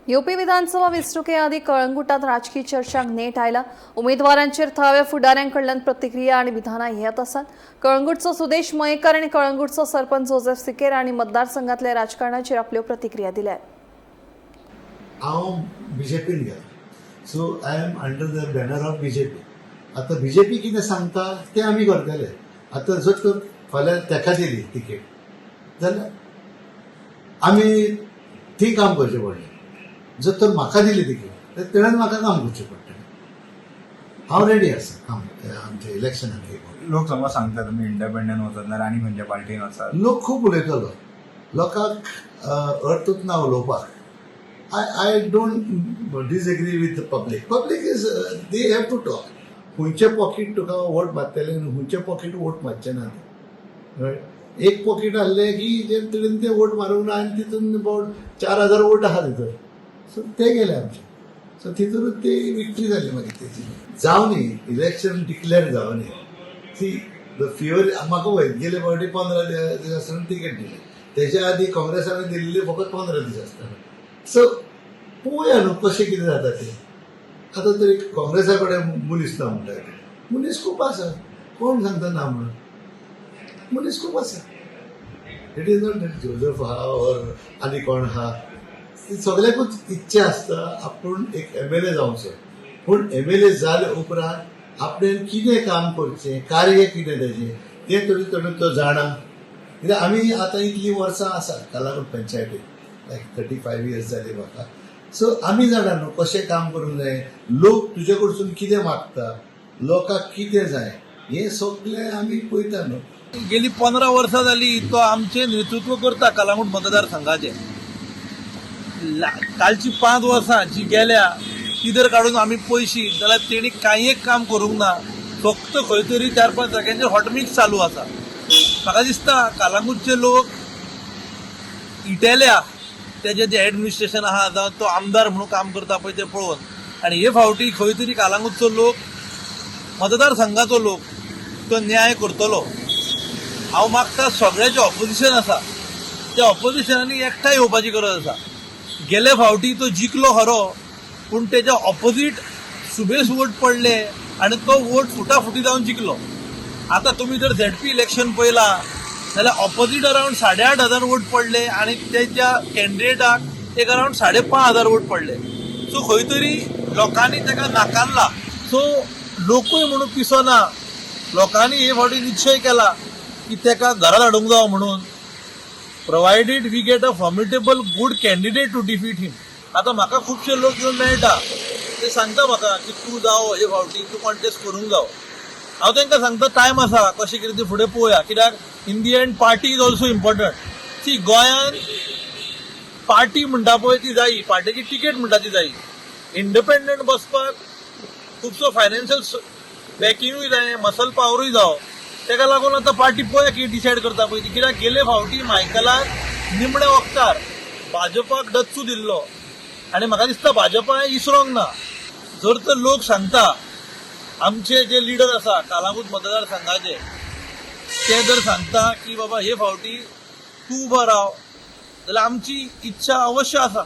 UP विधानसभा वेंचणुके आदी कळंगुटात राजकीय चर्चांक नेट आयला. उमेदवारांचेर थळाव्या फुडाऱ्यांकडल्यान प्रतिक्रिया आणि विधानां येत आसात. कळंगुटचो सुदेश मयेकर आणि कळंगुटचो सरपंच जोसेफ सिकेर आणि मतदारसंघातल्या राजकारणाचेर आपल्यो प्रतिक्रिया दिल्यात. हांव बीजेपीन गेला, so I am under the banner of BJP. आता बीजेपी कितें सांगता तें आमी करतले. आतां जर तर फाल्यां तेका दिली तिकेट जाल्यार आमी थंय काम करचें पडलें. जर तर म्हाका दिली तिकेट तर तेणेन म्हाका काम करचें पडटलें. हांव रेडी आसा काम आमच्या इलेक्शनाक. लोक समज सांगतात तुम्ही इंडिपेंडंट वचत ना आनी खंयच्या पार्टीन वचत. लोक खूब उलयतलो. लोकांक अर्थूच ना उलोवपाक. I don't disagree with the public. Public is, they have to talk. खंयचे पॉकेट तुका वोट मारतले आनी खंयचे पॉकेट वोट मारचे ना. एक पॉकेट आहले की तेणेन ते वोट मारूंक ना आनी तितून अबावट 4000 वोट आहा भितर. सो ते गेले आमचे. सो तितूनच ती विक्ट्री जाली मागीर तेची. जावं न्ही इलेक्शन डिक्लेअर जावं न्ही. सी द फिवर म्हाका वयर गेले फावटी 15 दीस आसतना तिकेट दिली. तेच्या आदी काँग्रेसाने दिल्ली फकत 15 दीस आसतना. सो पळोवया न्हू कशें कितें जाता तें. आतां तरी काँग्रेसा कडेन मनीस ना म्हणटा. मनीस खूब आसा. कोण सांगता ना म्हणून. मनीस खूब आसा. इट इज नॉट जोसेफ आहा ऑर आनी कोण आहा. सगळ्याकूच इच्छा आसता आपूण एक MLA जावचो. पूण MLA जाले उपरांत आपणें कितें काम करचें, कार्य कितें तेजें तें तरी तो जाणा. कित्याक आमी आतां इतलीं वर्सां आसा कलागूट पंचायतीन. लायक 35 years जाली म्हाका. सो आमी जाणा न्हू कशें काम करूंक जाय. लोक तुजे कडसून कितें मागता, लोकांक कितें जाय हें सगळें आमी पळयता न्हू. गेली 15 वर्सां जाली तो आमचे नेतृत्व करता कलांगूट मतदारसंघाचे. कालची 5 वर्सां जी गेल्या ती जर काडून आमी पळयशी जाल्यार तेणी कांय एक काम करूंक ना. फक्त खंय तरी 4-5 जाग्यांचेर हॉटमिक्स चालू आसा. म्हाका दिसता कलांगूटचे लोक इटल्या तेजें जें एडमिनिस्ट्रेशन आहा जावं तो आमदार म्हणून काम करता पळय तें पळोवन आनी हे फावटी खंय तरी कलांगूटचो लोक मतदारसंघाचो लोक तो न्याय करतलो. हांव मागता सगळें जें ऑपोजिशन आसा त्या ऑपोजिशनांनी एकठांय येवपाची गरज आसा. गेले फावटी तो जिखलो खरो पूण तेच्या ऑपोजीट सुबेस वोट पडले आनी तो वोट फुटाफुटी जावन जिखलो. आतां तुमी जर ZP इलेक्शन पळयलां जाल्यार ऑपोजीट अरावंड 8,500 वोट पडले आनी तेच्या कॅन्डिडेटाक एक अरावंड 5,500 वोट पडले. सो खंय तरी लोकांनी ताका नाकारला. सो लोकूय म्हणून पिसोना. लोकांनी हे फावटी निश्चय केला की ताका घरा धाडूंक जावो म्हणून. Provided we get a formidable good candidate to defeat him. आतां म्हाका खुबशे लोक येवन मेळटा ते सांगता म्हाका की तूं जावो हे फावटी तूं कॉन्टेस्ट करूंक जावो. हांव तांकां सांगता टायम आसा कशें कितें तें फुडें पळोवया. कित्याक in the end party is also important. सी गोंयांत पार्टी म्हणटा पळय ती जायी, पार्टीची तिकेट म्हणटा ती जायी. इंडिपेंडंट बसपाक खुबसो फायनान्शियल बॅकिंगूय जाय, मसल पावरूय जावो. तेका लागून आतां पार्टी पळोवया कितें डिसायड करता पळय ती. कित्याक गेले फावटी मायकलाक निमणे वखदार भाजपाक डच्चू दिल्लो आनी म्हाका दिसता भाजपा इसरोंक ना. जर तर लोक सांगता आमचे जे लिडर आसा कलांगूट मतदारसंघाचे ते जर सांगता की बाबा हे फावटी तूं उबो राव जाल्यार आमची इच्छा अवश्य आसा.